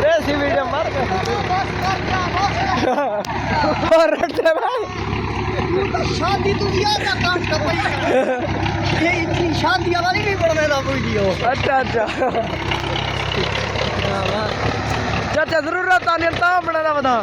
रेसी वीडियो मार और रटते भाई शादी दुनिया का काम कर रही ये इतनी शादी वाली नहीं बनने का वीडियो। अच्छा अच्छा चाचा जरूरत आने तो बनाना बता